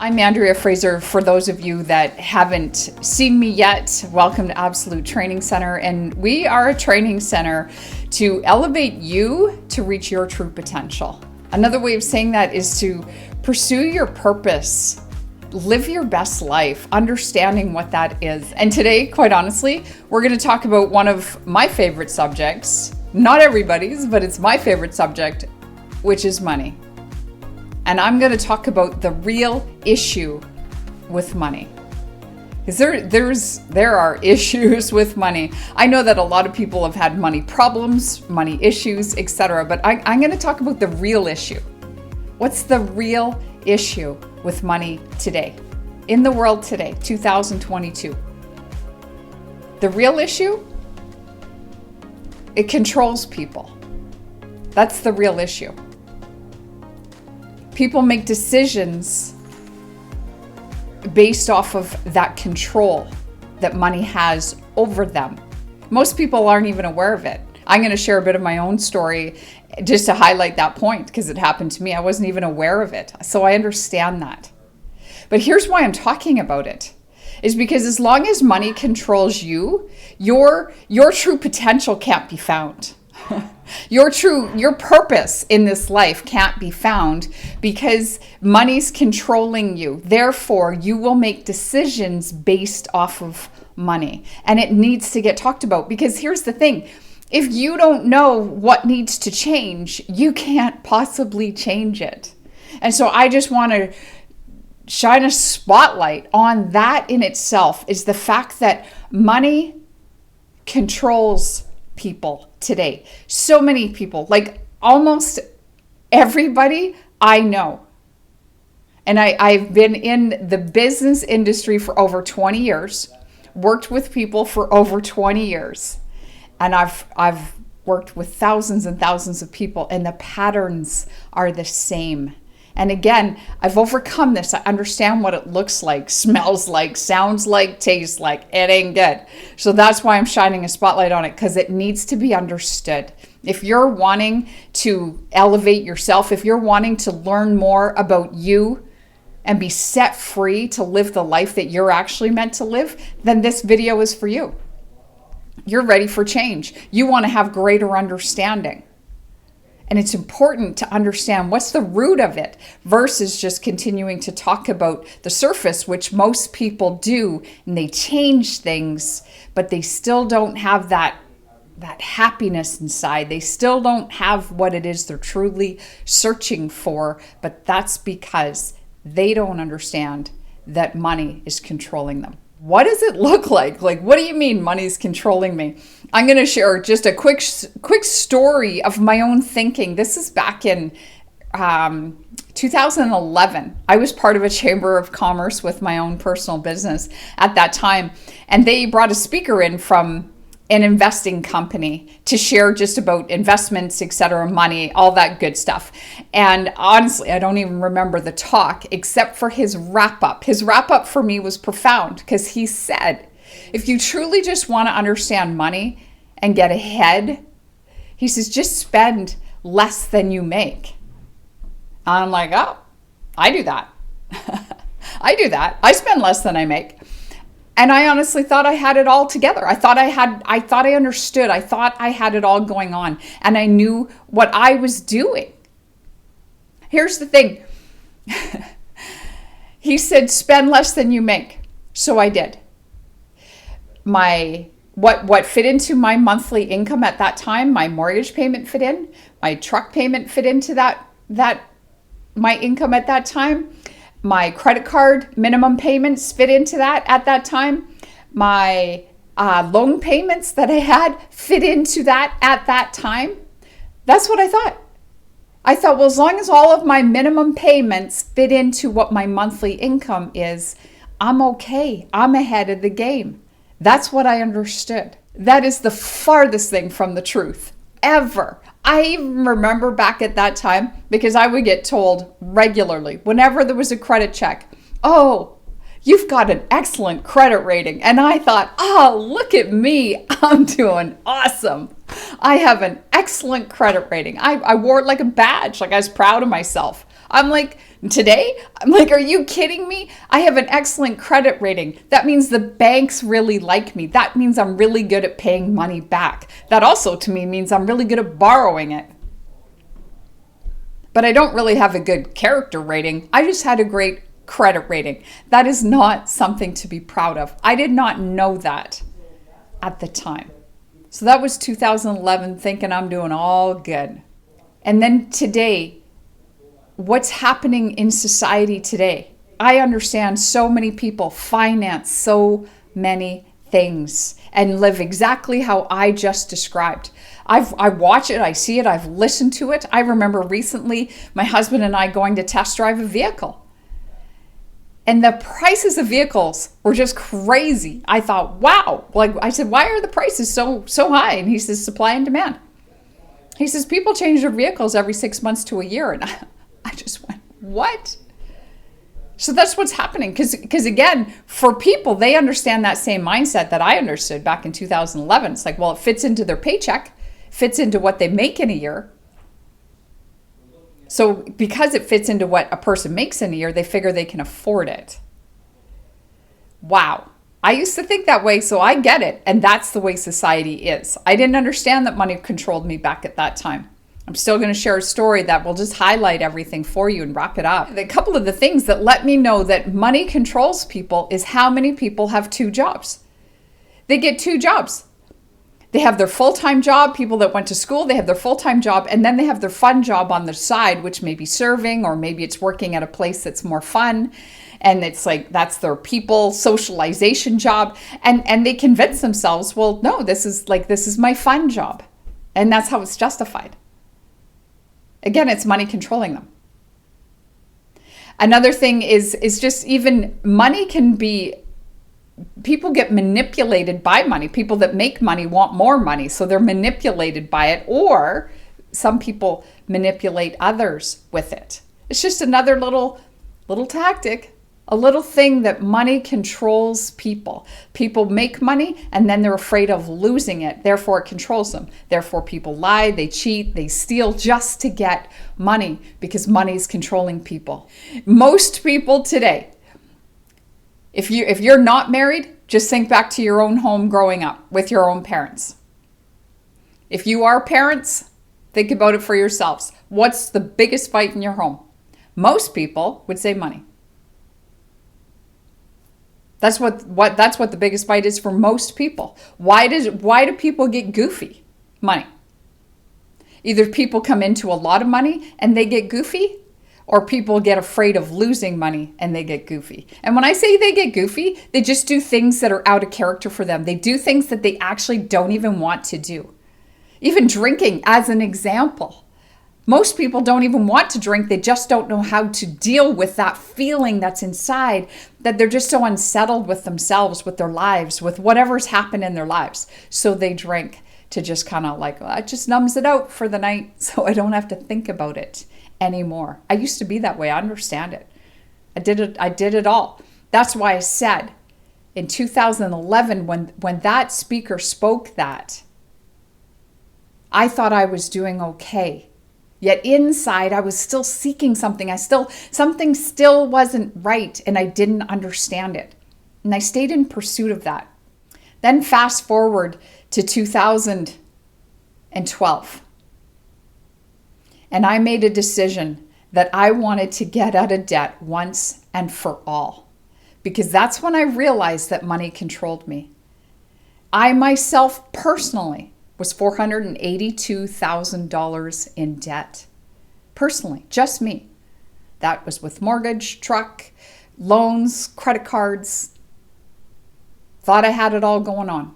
I'm Andrea Fraser. For those of you that haven't seen me yet, welcome to Absolute Training Center. And we are a training center to elevate you to reach your true potential. Another way of saying that is to pursue your purpose, live your best life, understanding what that is. And today, quite honestly, we're going to talk about one of my favorite subjects, not everybody's, but it's my favorite subject, which is money. And I'm going to talk about the real issue with money. Because there are issues with money. I know that a lot of people have had money problems, money issues, etc. But I'm going to talk about the real issue. What's the real issue with money today? In the world today, 2022. The real issue? It controls people. That's the real issue. People make decisions based off of that control that money has over them. Most people aren't even aware of it. I'm going to share a bit of my own story just to highlight that point because it happened to me. I wasn't even aware of it. So I understand that. But here's why I'm talking about it. Is because as long as money controls you, your true potential can't be found. Your purpose in this life can't be found because money's controlling you. Therefore, you will make decisions based off of money. And it needs to get talked about because here's the thing. If you don't know what needs to change, you can't possibly change it. And so I just want to shine a spotlight on that in itself is the fact that money controls people today. So many people, like almost everybody I know. And I've been in the business industry for over 20 years, worked with people for over 20 years. And I've worked with thousands and thousands of people and the patterns are the same. And again, I've overcome this. I understand what it looks like, smells like, sounds like, tastes like. It ain't good. So that's why I'm shining a spotlight on it because it needs to be understood. If you're wanting to elevate yourself, if you're wanting to learn more about you and be set free to live the life that you're actually meant to live, then this video is for you. You're ready for change. You want to have greater understanding. And it's important to understand what's the root of it versus just continuing to talk about the surface, which most people do, and they change things, but they still don't have that happiness inside. They still don't have what it is they're truly searching for, but that's because they don't understand that money is controlling them. What does it look like? Like, what do you mean money's controlling me? I'm going to share just a quick story of my own thinking. This is back in 2011. I was part of a chamber of commerce with my own personal business at that time. And they brought a speaker in from an investing company to share just about investments, etc., money, all that good stuff. And honestly, I don't even remember the talk except for his wrap-up. His wrap-up for me was profound because he said, if you truly just want to understand money and get ahead, he says, just spend less than you make. I'm like, oh, I do that. I do that. I spend less than I make. And I honestly thought I had it all together. I thought I understood. I thought I had it all going on. And I knew what I was doing. Here's the thing. He said, spend less than you make. So I did. What fit into my monthly income at that time, my mortgage payment fit in, my truck payment fit into that my income at that time. My credit card minimum payments fit into that at that time. My loan payments that I had fit into that at that time. That's what I thought. I thought, well, as long as all of my minimum payments fit into what my monthly income is, I'm okay. I'm ahead of the game. That's what I understood. That is the farthest thing from the truth ever. I even remember back at that time because I would get told regularly whenever there was a credit check, oh, you've got an excellent credit rating. And I thought, oh, look at me. I'm doing awesome. I have an excellent credit rating. I wore it like a badge, like I was proud of myself. I'm like, Today, I'm like, are you kidding me? I have an excellent credit rating. That means the banks really like me. That means I'm really good at paying money back. That also to me means I'm really good at borrowing it. But I don't really have a good character rating. I just had a great credit rating. That is not something to be proud of. I did not know that at the time. So that was 2011, thinking I'm doing all good. And then today, what's happening in society today? I understand so many people finance so many things and live exactly how I just described. I watch it, I see it, I've listened to it. I remember recently my husband and I going to test drive a vehicle. And the prices of vehicles were just crazy. I thought, wow. Like I said, why are the prices so high? And he says, supply and demand. He says, people change their vehicles every 6 months to a year. And I just went, what? So that's what's happening. Because again, for people, they understand that same mindset that I understood back in 2011. It's like, well, it fits into their paycheck, fits into what they make in a year. So because it fits into what a person makes in a year, they figure they can afford it. Wow. I used to think that way, so I get it. And that's the way society is. I didn't understand that money controlled me back at that time. I'm still going to share a story that will just highlight everything for you and wrap it up. A couple of the things that let me know that money controls people is how many people have 2 jobs. They get 2 jobs. They have their full-time job, people that went to school, they have their full-time job, and then they have their fun job on the side, which may be serving, or maybe it's working at a place that's more fun. And it's like, that's their people socialization job. And they convince themselves, well, no, this is my fun job. And that's how it's justified. Again, it's money controlling them. Another thing is just even money can be, people get manipulated by money. People that make money want more money, so they're manipulated by it, or some people manipulate others with it. It's just another little tactic, a little thing that money controls people. People make money and then they're afraid of losing it. Therefore, it controls them. Therefore, people lie, they cheat, they steal just to get money because money is controlling people. Most people today, if you're not married, just think back to your own home growing up with your own parents. If you are parents, think about it for yourselves. What's the biggest fight in your home? Most people would say money. That's what the biggest fight is for most people. Why do people get goofy? Money. Either people come into a lot of money and they get goofy, or people get afraid of losing money and they get goofy. And when I say they get goofy, they just do things that are out of character for them. They do things that they actually don't even want to do. Even drinking, as an example. Most people don't even want to drink. They just don't know how to deal with that feeling that's inside, that they're just so unsettled with themselves, with their lives, with whatever's happened in their lives. So they drink to just kind of like, well, it just numbs it out for the night so I don't have to think about it anymore. I used to be that way. I understand it. I did it all. That's why I said in 2011, when that speaker spoke that, I thought I was doing okay. Yet inside, I was still seeking something. Something still wasn't right, and I didn't understand it. And I stayed in pursuit of that. Then fast forward to 2012. And I made a decision that I wanted to get out of debt once and for all. Because that's when I realized that money controlled me. I myself personally was $482,000 in debt. Personally, just me. That was with mortgage, truck, loans, credit cards. Thought I had it all going on.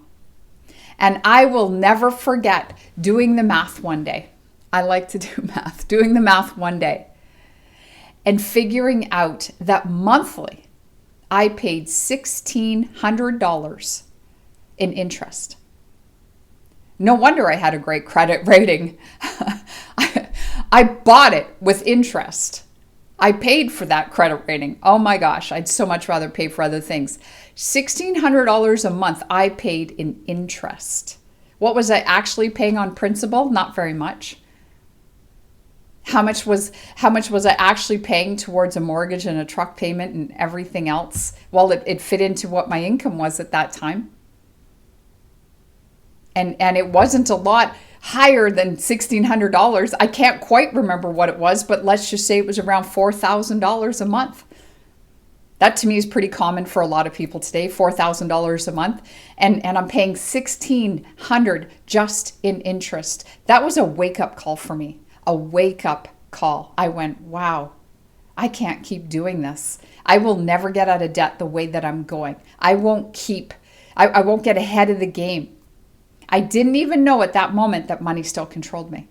And I will never forget doing the math one day. I like to do math. Doing the math one day and figuring out that monthly I paid $1,600 in interest. No wonder I had a great credit rating. I bought it with interest. I paid for that credit rating. Oh my gosh, I'd so much rather pay for other things. $1,600 a month I paid in interest. What was I actually paying on principal? Not very much. How much was I actually paying towards a mortgage and a truck payment and everything else? Well, it fit into what my income was at that time. And it wasn't a lot higher than $1,600. I can't quite remember what it was, but let's just say it was around $4,000 a month. That to me is pretty common for a lot of people today, $4,000 a month. And I'm paying $1,600 just in interest. That was a wake-up call for me, a wake-up call. I went, wow, I can't keep doing this. I will never get out of debt the way that I'm going. I won't get ahead of the game. I didn't even know at that moment that money still controlled me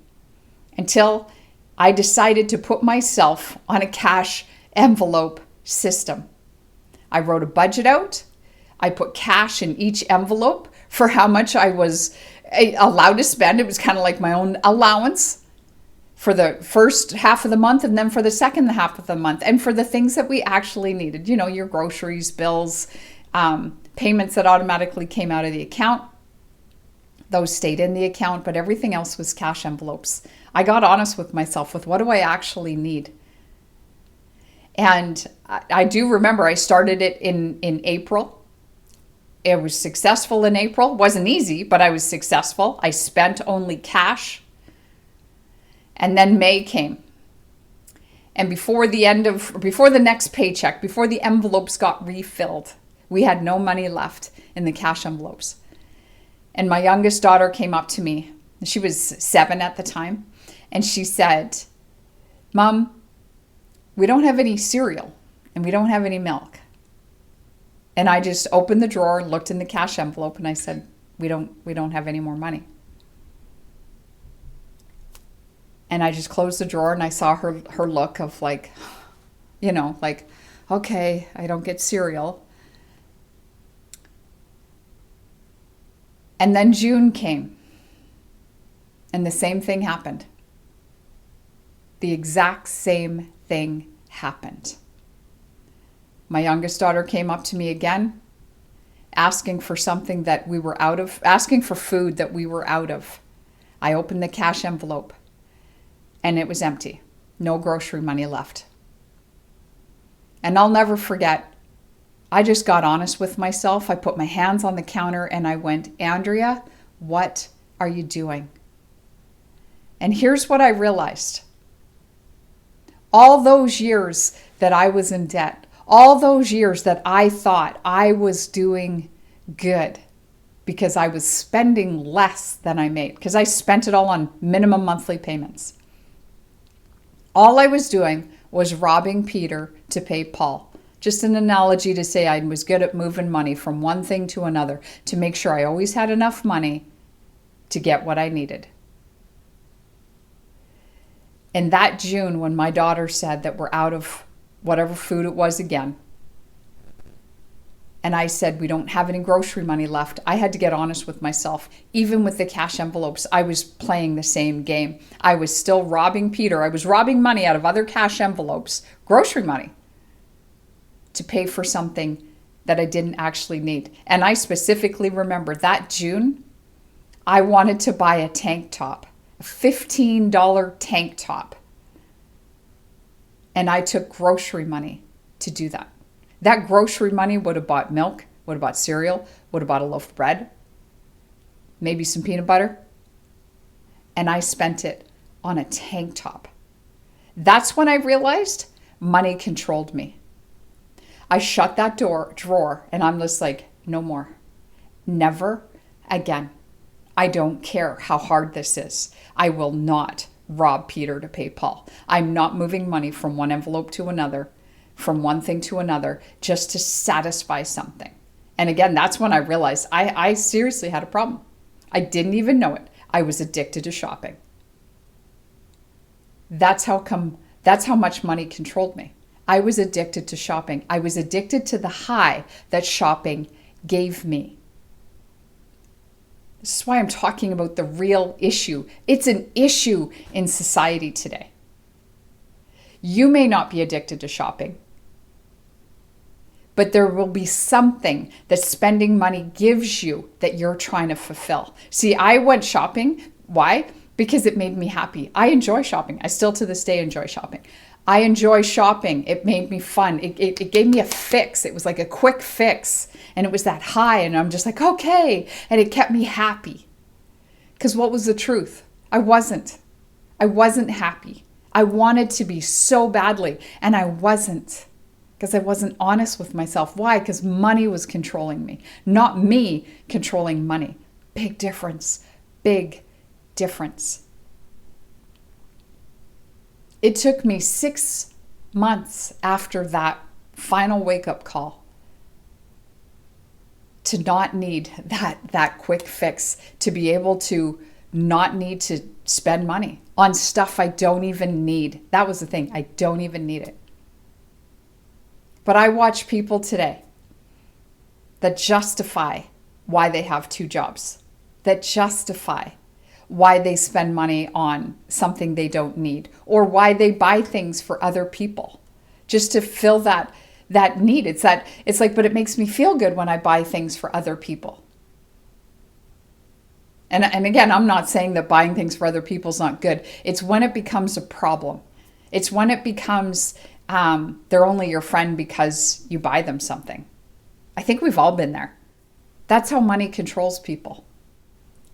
until I decided to put myself on a cash envelope system. I wrote a budget out. I put cash in each envelope for how much I was allowed to spend. It was kind of like my own allowance for the first half of the month and then for the second half of the month and for the things that we actually needed. You know, your groceries, bills, payments that automatically came out of the account. Those stayed in the account, but everything else was cash envelopes. I got honest with myself with what do I actually need? And I do remember I started it in April. It was successful in April. Wasn't easy, but I was successful. I spent only cash. And then May came. And before the next paycheck, before the envelopes got refilled, we had no money left in the cash envelopes. And my youngest daughter came up to me. She was 7 at the time. And she said, Mom, we don't have any cereal and we don't have any milk. And I just opened the drawer, looked in the cash envelope, and I said, we don't have any more money. And I just closed the drawer and I saw her look of like, you know, like, okay, I don't get cereal. And then June came, and the same thing happened. The exact same thing happened. My youngest daughter came up to me again, asking for something that we were out of, asking for food that we were out of. I opened the cash envelope, and it was empty. No grocery money left. And I'll never forget, I just got honest with myself. I put my hands on the counter and I went, Andrea, what are you doing? And here's what I realized. All those years that I was in debt, all those years that I thought I was doing good because I was spending less than I made, because I spent it all on minimum monthly payments. All I was doing was robbing Peter to pay Paul. Just an analogy to say I was good at moving money from one thing to another to make sure I always had enough money to get what I needed. And that June, when my daughter said that we're out of whatever food it was again, and I said we don't have any grocery money left, I had to get honest with myself. Even with the cash envelopes, I was playing the same game. I was still robbing Peter. I was robbing money out of other cash envelopes, grocery money, to pay for something that I didn't actually need. And I specifically remember that June, I wanted to buy a tank top, a $15 tank top. And I took grocery money to do that. That grocery money would have bought milk, would have bought cereal, would have bought a loaf of bread, maybe some peanut butter. And I spent it on a tank top. That's when I realized money controlled me. I shut that drawer and I'm just like, no more. Never again. I don't care how hard this is. I will not rob Peter to pay Paul. I'm not moving money from one envelope to another, from one thing to another, just to satisfy something. And again, that's when I realized I seriously had a problem. I didn't even know it. I was addicted to shopping. That's how much money controlled me. I was addicted to shopping. I was addicted to the high that shopping gave me. This is why I'm talking about the real issue. It's an issue in society today. You may not be addicted to shopping, but there will be something that spending money gives you that you're trying to fulfill. See, I went shopping. Why? because it made me happy. I enjoy shopping. I still to this day enjoy shopping. I enjoy shopping. It made me fun. It gave me a fix. It was like a quick fix. And it was that high. And I'm just like, okay. And it kept me happy. Because what was the truth? I wasn't happy. I wanted to be so badly. And I wasn't. Because I wasn't honest with myself. Why? Because money was controlling me. Not me controlling money. Big difference. Big difference. It took me 6 months after that final wake-up call to not need that quick fix, to be able to not need to spend money on stuff I don't even need. That was the thing. I don't even need it. But I watch people today that justify why they have 2 jobs, that justify why they spend money on something they don't need, or why they buy things for other people just to fill that need. It's like, but it makes me feel good when I buy things for other people. And again, I'm not saying that buying things for other people is not good. It's when it becomes a problem. It's when it becomes they're only your friend because you buy them something. I think we've all been there. That's how money controls people.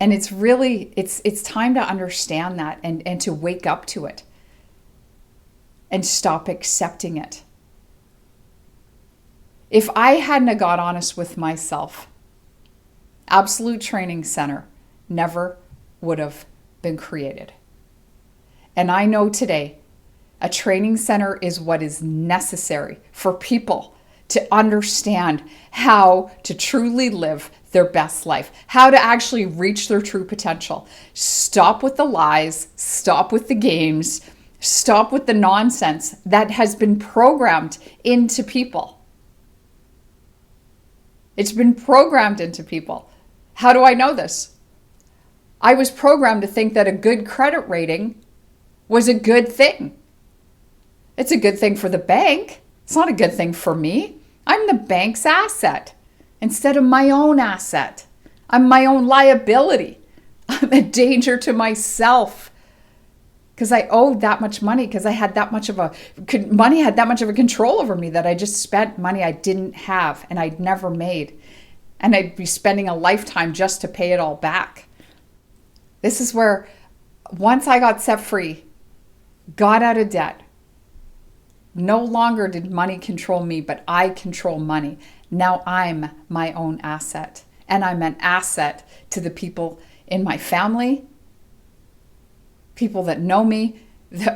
And it's really, it's time to understand that and to wake up to it and stop accepting it. If I hadn't got honest with myself, Absolute Training Center never would have been created. And I know today, a training center is what is necessary for people to understand how to truly live their best life, how to actually reach their true potential. Stop with the lies, stop with the games, stop with the nonsense that has been programmed into people. It's been programmed into people. How do I know this? I was programmed to think that a good credit rating was a good thing. It's a good thing for the bank. It's not a good thing for me. I'm the bank's asset instead of my own asset. I'm my own liability. I'm a danger to myself because I owed that much money, because I had that much of money had that much of a control over me that I just spent money I didn't have and I'd never made. And I'd be spending a lifetime just to pay it all back. This is where, once I got set free, got out of debt, no longer did money control me, but I control money. Now I'm my own asset. And I'm an asset to the people in my family, people that know me,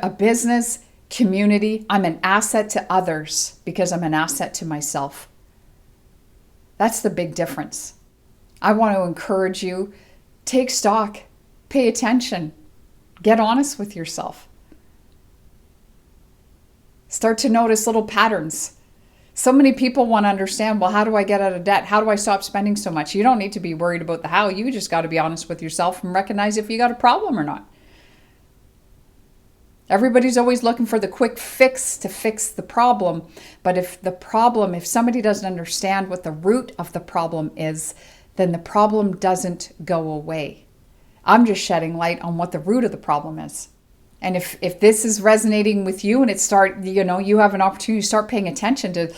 a business, community. I'm an asset to others because I'm an asset to myself. That's the big difference. I want to encourage you, take stock, pay attention, get honest with yourself. Start to notice little patterns. So many people want to understand, well, how do I get out of debt? How do I stop spending so much? You don't need to be worried about the how. You just got to be honest with yourself and recognize if you got a problem or not. Everybody's always looking for the quick fix to fix the problem. But if somebody doesn't understand what the root of the problem is, then the problem doesn't go away. I'm just shedding light on what the root of the problem is. And if this is resonating with you and you have an opportunity to start paying attention to,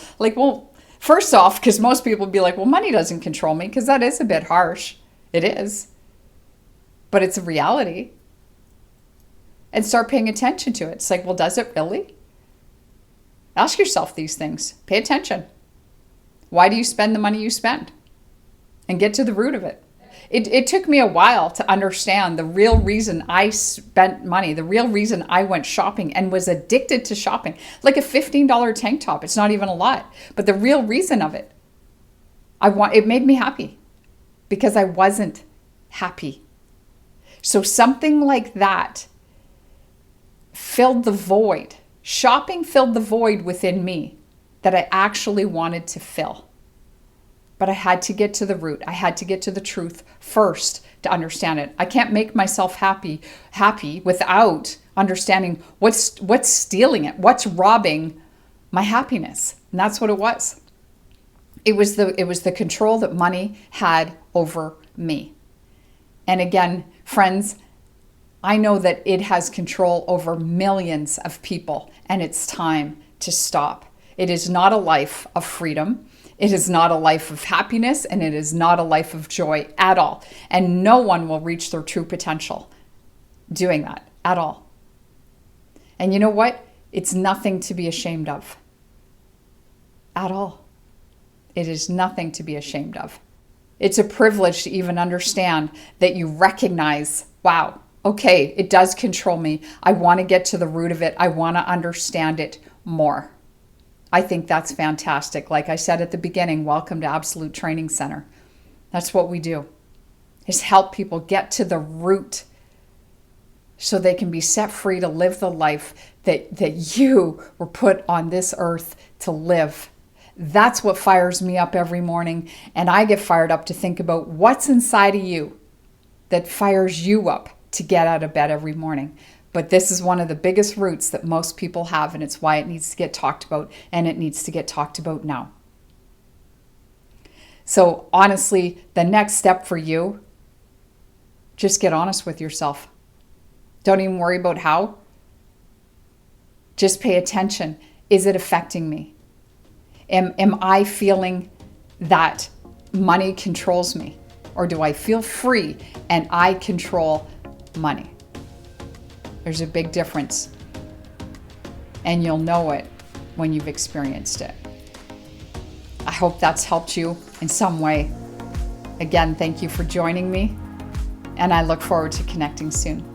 first off, because most people would be like, well, money doesn't control me, because that is a bit harsh. It is. But it's a reality. And start paying attention to it. It's like, well, does it really? Ask yourself these things. Pay attention. Why do you spend the money you spend? And get to the root of it. It took me a while to understand the real reason I spent money, the real reason I went shopping and was addicted to shopping. Like a $15 tank top. It's not even a lot. But the real reason of it, it made me happy because I wasn't happy. So something like that filled the void. Shopping filled the void within me that I actually wanted to fill. But I had to get to the root. I had to get to the truth first to understand it. I can't make myself happy without understanding what's stealing it, what's robbing my happiness. And that's what it was. It was the control that money had over me. And again, friends, I know that it has control over millions of people, and it's time to stop. It is not a life of freedom. It is not a life of happiness, and it is not a life of joy at all. And no one will reach their true potential doing that at all. And you know what? It's nothing to be ashamed of at all. It is nothing to be ashamed of. It's a privilege to even understand that you recognize, wow, okay, it does control me. I want to get to the root of it. I want to understand it more. I think that's fantastic. Like I said at the beginning, welcome to Absolute Training Center. That's what we do, is help people get to the root so they can be set free to live the life that you were put on this earth to live. That's what fires me up every morning. And I get fired up to think about what's inside of you that fires you up to get out of bed every morning. But this is one of the biggest roots that most people have, and it's why it needs to get talked about, and it needs to get talked about now. So honestly, the next step for you, just get honest with yourself. Don't even worry about how. Just pay attention. Is it affecting me? Am I feeling that money controls me? Or do I feel free and I control money? There's a big difference. And you'll know it when you've experienced it. I hope that's helped you in some way. Again, thank you for joining me, and I look forward to connecting soon.